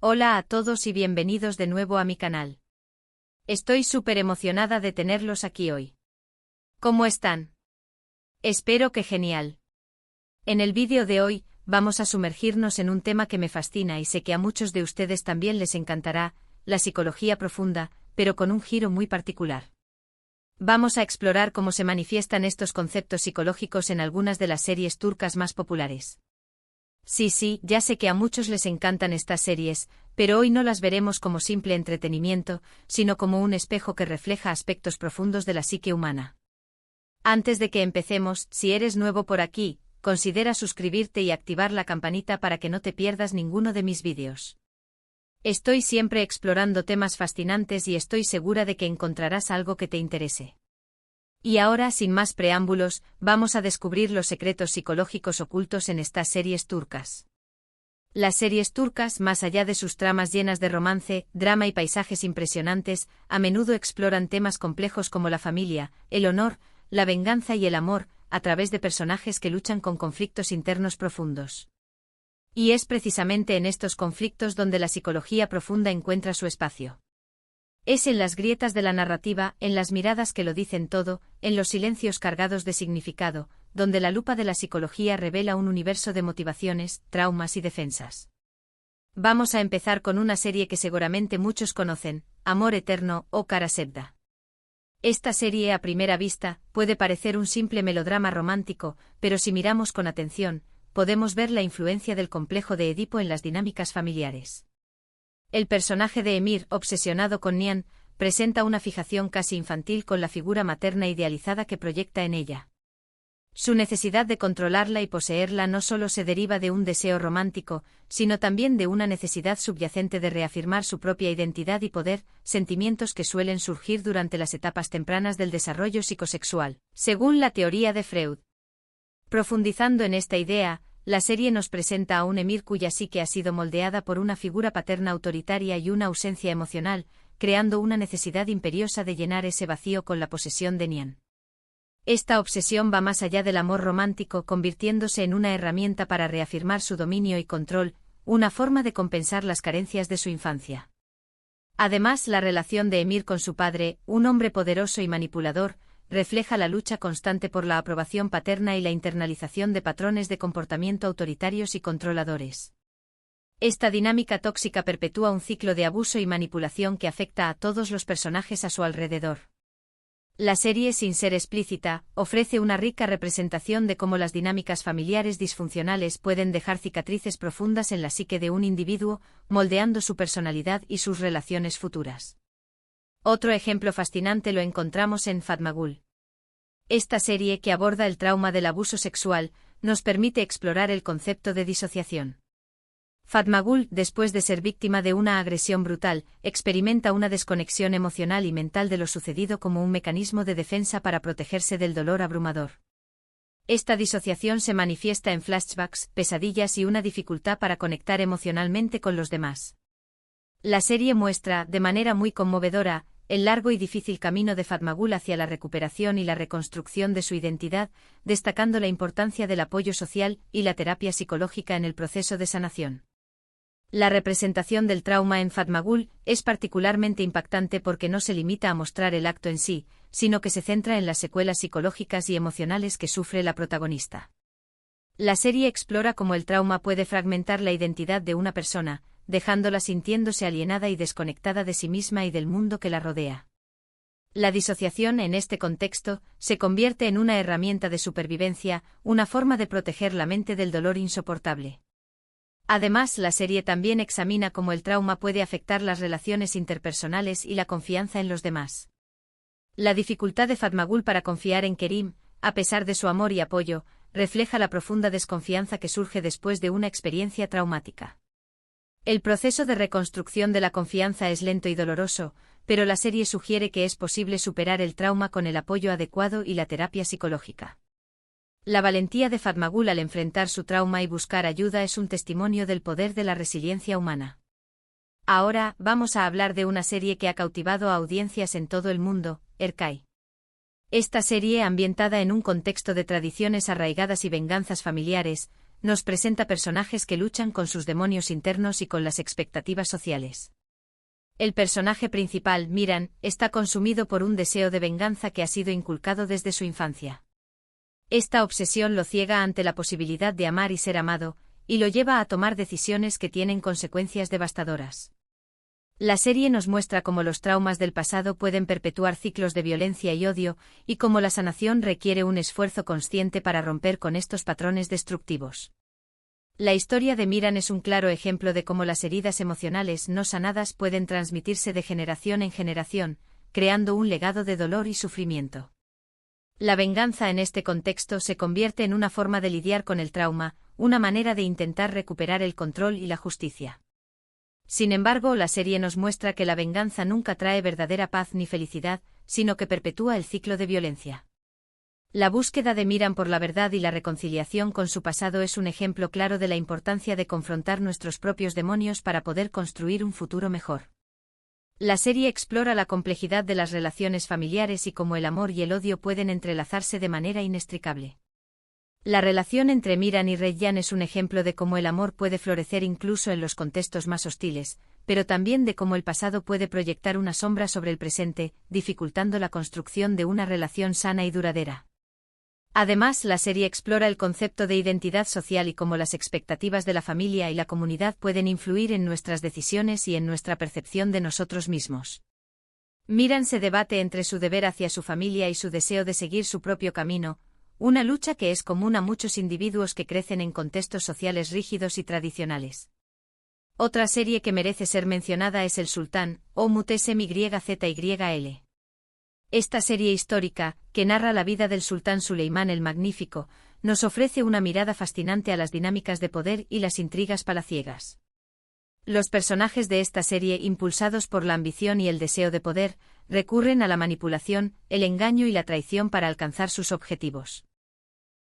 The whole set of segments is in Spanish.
Hola a todos y bienvenidos de nuevo a mi canal. Estoy súper emocionada de tenerlos aquí hoy. ¿Cómo están? Espero que genial. En el vídeo de hoy, vamos a sumergirnos en un tema que me fascina y sé que a muchos de ustedes también les encantará, la psicología profunda, pero con un giro muy particular. Vamos a explorar cómo se manifiestan estos conceptos psicológicos en algunas de las series turcas más populares. Sí, ya sé que a muchos les encantan estas series, pero hoy no las veremos como simple entretenimiento, sino como un espejo que refleja aspectos profundos de la psique humana. Antes de que empecemos, si eres nuevo por aquí, considera suscribirte y activar la campanita para que no te pierdas ninguno de mis vídeos. Estoy siempre explorando temas fascinantes y estoy segura de que encontrarás algo que te interese. Y ahora, sin más preámbulos, vamos a descubrir los secretos psicológicos ocultos en estas series turcas. Las series turcas, más allá de sus tramas llenas de romance, drama y paisajes impresionantes, a menudo exploran temas complejos como la familia, el honor, la venganza y el amor, a través de personajes que luchan con conflictos internos profundos. Y es precisamente en estos conflictos donde la psicología profunda encuentra su espacio. Es en las grietas de la narrativa, en las miradas que lo dicen todo, en los silencios cargados de significado, donde la lupa de la psicología revela un universo de motivaciones, traumas y defensas. Vamos a empezar con una serie que seguramente muchos conocen, Amor Eterno o Kara Sevda. Esta serie a primera vista puede parecer un simple melodrama romántico, pero si miramos con atención, podemos ver la influencia del complejo de Edipo en las dinámicas familiares. El personaje de Emir, obsesionado con Nihan, presenta una fijación casi infantil con la figura materna idealizada que proyecta en ella. Su necesidad de controlarla y poseerla no solo se deriva de un deseo romántico, sino también de una necesidad subyacente de reafirmar su propia identidad y poder, sentimientos que suelen surgir durante las etapas tempranas del desarrollo psicosexual, según la teoría de Freud. Profundizando en esta idea, la serie nos presenta a un Emir cuya psique ha sido moldeada por una figura paterna autoritaria y una ausencia emocional, creando una necesidad imperiosa de llenar ese vacío con la posesión de Nihan. Esta obsesión va más allá del amor romántico, convirtiéndose en una herramienta para reafirmar su dominio y control, una forma de compensar las carencias de su infancia. Además, la relación de Emir con su padre, un hombre poderoso y manipulador, refleja la lucha constante por la aprobación paterna y la internalización de patrones de comportamiento autoritarios y controladores. Esta dinámica tóxica perpetúa un ciclo de abuso y manipulación que afecta a todos los personajes a su alrededor. La serie, sin ser explícita, ofrece una rica representación de cómo las dinámicas familiares disfuncionales pueden dejar cicatrices profundas en la psique de un individuo, moldeando su personalidad y sus relaciones futuras. Otro ejemplo fascinante lo encontramos en Fatma Gul. Esta serie, que aborda el trauma del abuso sexual, nos permite explorar el concepto de disociación. Fatma Gul, después de ser víctima de una agresión brutal, experimenta una desconexión emocional y mental de lo sucedido como un mecanismo de defensa para protegerse del dolor abrumador. Esta disociación se manifiesta en flashbacks, pesadillas y una dificultad para conectar emocionalmente con los demás. La serie muestra, de manera muy conmovedora, el largo y difícil camino de Fatma Gul hacia la recuperación y la reconstrucción de su identidad, destacando la importancia del apoyo social y la terapia psicológica en el proceso de sanación. La representación del trauma en Fatma Gul es particularmente impactante porque no se limita a mostrar el acto en sí, sino que se centra en las secuelas psicológicas y emocionales que sufre la protagonista. La serie explora cómo el trauma puede fragmentar la identidad de una persona, dejándola sintiéndose alienada y desconectada de sí misma y del mundo que la rodea. La disociación, en este contexto, se convierte en una herramienta de supervivencia, una forma de proteger la mente del dolor insoportable. Además, la serie también examina cómo el trauma puede afectar las relaciones interpersonales y la confianza en los demás. La dificultad de Fatma Gul para confiar en Kerim, a pesar de su amor y apoyo, refleja la profunda desconfianza que surge después de una experiencia traumática. El proceso de reconstrucción de la confianza es lento y doloroso, pero la serie sugiere que es posible superar el trauma con el apoyo adecuado y la terapia psicológica. La valentía de Fatma Gul al enfrentar su trauma y buscar ayuda es un testimonio del poder de la resiliencia humana. Ahora, vamos a hablar de una serie que ha cautivado a audiencias en todo el mundo, Erkai. Esta serie, ambientada en un contexto de tradiciones arraigadas y venganzas familiares, nos presenta personajes que luchan con sus demonios internos y con las expectativas sociales. El personaje principal, Miran, está consumido por un deseo de venganza que ha sido inculcado desde su infancia. Esta obsesión lo ciega ante la posibilidad de amar y ser amado, y lo lleva a tomar decisiones que tienen consecuencias devastadoras. La serie nos muestra cómo los traumas del pasado pueden perpetuar ciclos de violencia y odio, y cómo la sanación requiere un esfuerzo consciente para romper con estos patrones destructivos. La historia de Miran es un claro ejemplo de cómo las heridas emocionales no sanadas pueden transmitirse de generación en generación, creando un legado de dolor y sufrimiento. La venganza en este contexto se convierte en una forma de lidiar con el trauma, una manera de intentar recuperar el control y la justicia. Sin embargo, la serie nos muestra que la venganza nunca trae verdadera paz ni felicidad, sino que perpetúa el ciclo de violencia. La búsqueda de Miran por la verdad y la reconciliación con su pasado es un ejemplo claro de la importancia de confrontar nuestros propios demonios para poder construir un futuro mejor. La serie explora la complejidad de las relaciones familiares y cómo el amor y el odio pueden entrelazarse de manera inextricable. La relación entre Miran y Reyyan es un ejemplo de cómo el amor puede florecer incluso en los contextos más hostiles, pero también de cómo el pasado puede proyectar una sombra sobre el presente, dificultando la construcción de una relación sana y duradera. Además, la serie explora el concepto de identidad social y cómo las expectativas de la familia y la comunidad pueden influir en nuestras decisiones y en nuestra percepción de nosotros mismos. Miran se debate entre su deber hacia su familia y su deseo de seguir su propio camino, una lucha que es común a muchos individuos que crecen en contextos sociales rígidos y tradicionales. Otra serie que merece ser mencionada es El Sultán, o Muhtesem YZYL. Esta serie histórica, que narra la vida del sultán Suleimán el Magnífico, nos ofrece una mirada fascinante a las dinámicas de poder y las intrigas palaciegas. Los personajes de esta serie, impulsados por la ambición y el deseo de poder, recurren a la manipulación, el engaño y la traición para alcanzar sus objetivos.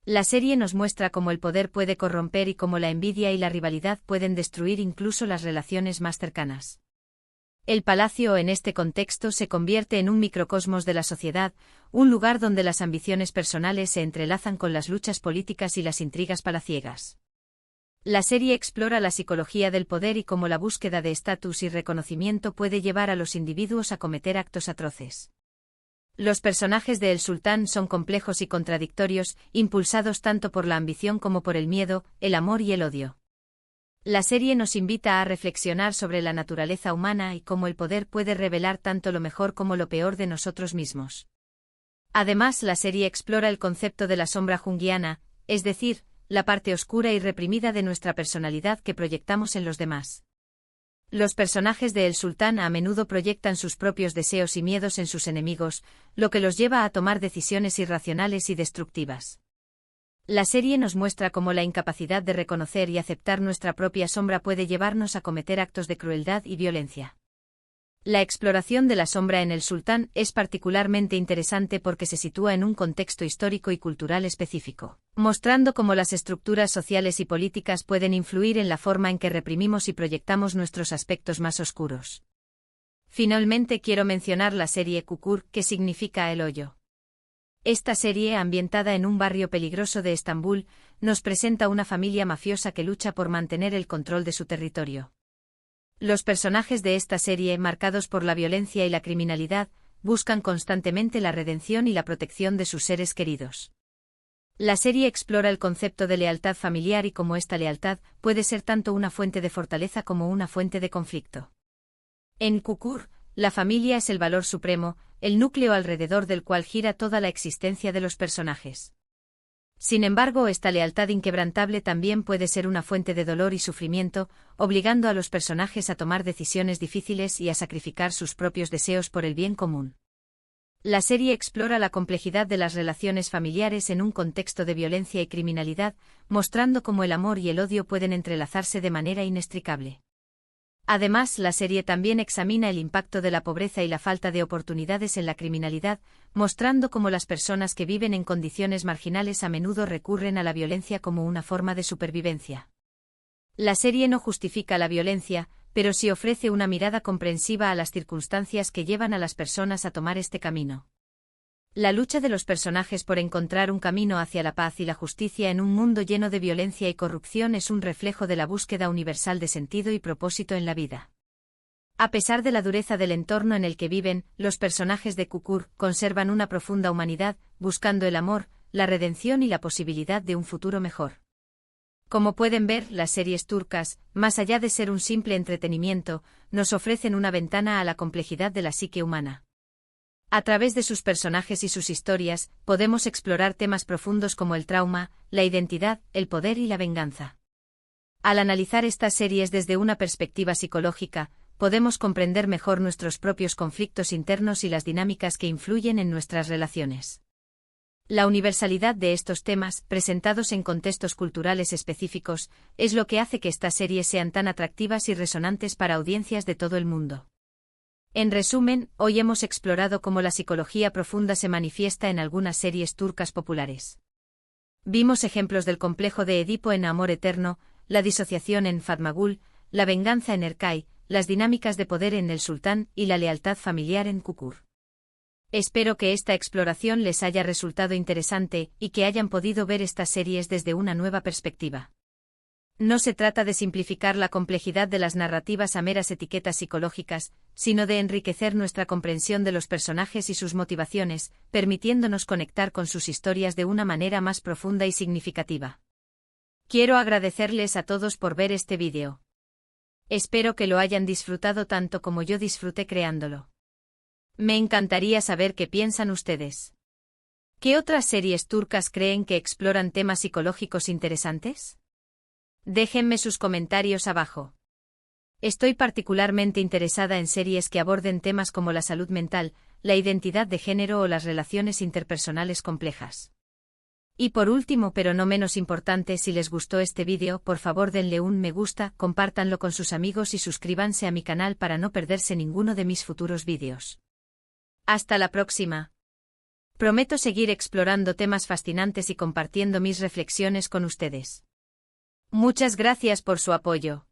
La serie nos muestra cómo el poder puede corromper y cómo la envidia y la rivalidad pueden destruir incluso las relaciones más cercanas. El palacio en este contexto se convierte en un microcosmos de la sociedad, un lugar donde las ambiciones personales se entrelazan con las luchas políticas y las intrigas palaciegas. La serie explora la psicología del poder y cómo la búsqueda de estatus y reconocimiento puede llevar a los individuos a cometer actos atroces. Los personajes de El Sultán son complejos y contradictorios, impulsados tanto por la ambición como por el miedo, el amor y el odio. La serie nos invita a reflexionar sobre la naturaleza humana y cómo el poder puede revelar tanto lo mejor como lo peor de nosotros mismos. Además, la serie explora el concepto de la sombra junguiana, es decir, la parte oscura y reprimida de nuestra personalidad que proyectamos en los demás. Los personajes de El Sultán a menudo proyectan sus propios deseos y miedos en sus enemigos, lo que los lleva a tomar decisiones irracionales y destructivas. La serie nos muestra cómo la incapacidad de reconocer y aceptar nuestra propia sombra puede llevarnos a cometer actos de crueldad y violencia. La exploración de la sombra en El Sultán es particularmente interesante porque se sitúa en un contexto histórico y cultural específico, mostrando cómo las estructuras sociales y políticas pueden influir en la forma en que reprimimos y proyectamos nuestros aspectos más oscuros. Finalmente quiero mencionar la serie Kukur, que significa el hoyo. Esta serie, ambientada en un barrio peligroso de Estambul, nos presenta una familia mafiosa que lucha por mantener el control de su territorio. Los personajes de esta serie, marcados por la violencia y la criminalidad, buscan constantemente la redención y la protección de sus seres queridos. La serie explora el concepto de lealtad familiar y cómo esta lealtad puede ser tanto una fuente de fortaleza como una fuente de conflicto. En Kukur, la familia es el valor supremo, el núcleo alrededor del cual gira toda la existencia de los personajes. Sin embargo, esta lealtad inquebrantable también puede ser una fuente de dolor y sufrimiento, obligando a los personajes a tomar decisiones difíciles y a sacrificar sus propios deseos por el bien común. La serie explora la complejidad de las relaciones familiares en un contexto de violencia y criminalidad, mostrando cómo el amor y el odio pueden entrelazarse de manera inextricable. Además, la serie también examina el impacto de la pobreza y la falta de oportunidades en la criminalidad, mostrando cómo las personas que viven en condiciones marginales a menudo recurren a la violencia como una forma de supervivencia. La serie no justifica la violencia, pero sí ofrece una mirada comprensiva a las circunstancias que llevan a las personas a tomar este camino. La lucha de los personajes por encontrar un camino hacia la paz y la justicia en un mundo lleno de violencia y corrupción es un reflejo de la búsqueda universal de sentido y propósito en la vida. A pesar de la dureza del entorno en el que viven, los personajes de Kukur conservan una profunda humanidad, buscando el amor, la redención y la posibilidad de un futuro mejor. Como pueden ver, las series turcas, más allá de ser un simple entretenimiento, nos ofrecen una ventana a la complejidad de la psique humana. A través de sus personajes y sus historias, podemos explorar temas profundos como el trauma, la identidad, el poder y la venganza. Al analizar estas series desde una perspectiva psicológica, podemos comprender mejor nuestros propios conflictos internos y las dinámicas que influyen en nuestras relaciones. La universalidad de estos temas, presentados en contextos culturales específicos, es lo que hace que estas series sean tan atractivas y resonantes para audiencias de todo el mundo. En resumen, hoy hemos explorado cómo la psicología profunda se manifiesta en algunas series turcas populares. Vimos ejemplos del complejo de Edipo en Amor Eterno, la disociación en Fatma Gul, la venganza en Erkay, las dinámicas de poder en El Sultán y la lealtad familiar en Kukur. Espero que esta exploración les haya resultado interesante y que hayan podido ver estas series desde una nueva perspectiva. No se trata de simplificar la complejidad de las narrativas a meras etiquetas psicológicas, sino de enriquecer nuestra comprensión de los personajes y sus motivaciones, permitiéndonos conectar con sus historias de una manera más profunda y significativa. Quiero agradecerles a todos por ver este vídeo. Espero que lo hayan disfrutado tanto como yo disfruté creándolo. Me encantaría saber qué piensan ustedes. ¿Qué otras series turcas creen que exploran temas psicológicos interesantes? Déjenme sus comentarios abajo. Estoy particularmente interesada en series que aborden temas como la salud mental, la identidad de género o las relaciones interpersonales complejas. Y por último, pero no menos importante, si les gustó este vídeo, por favor denle un me gusta, compártanlo con sus amigos y suscríbanse a mi canal para no perderse ninguno de mis futuros vídeos. Hasta la próxima. Prometo seguir explorando temas fascinantes y compartiendo mis reflexiones con ustedes. Muchas gracias por su apoyo.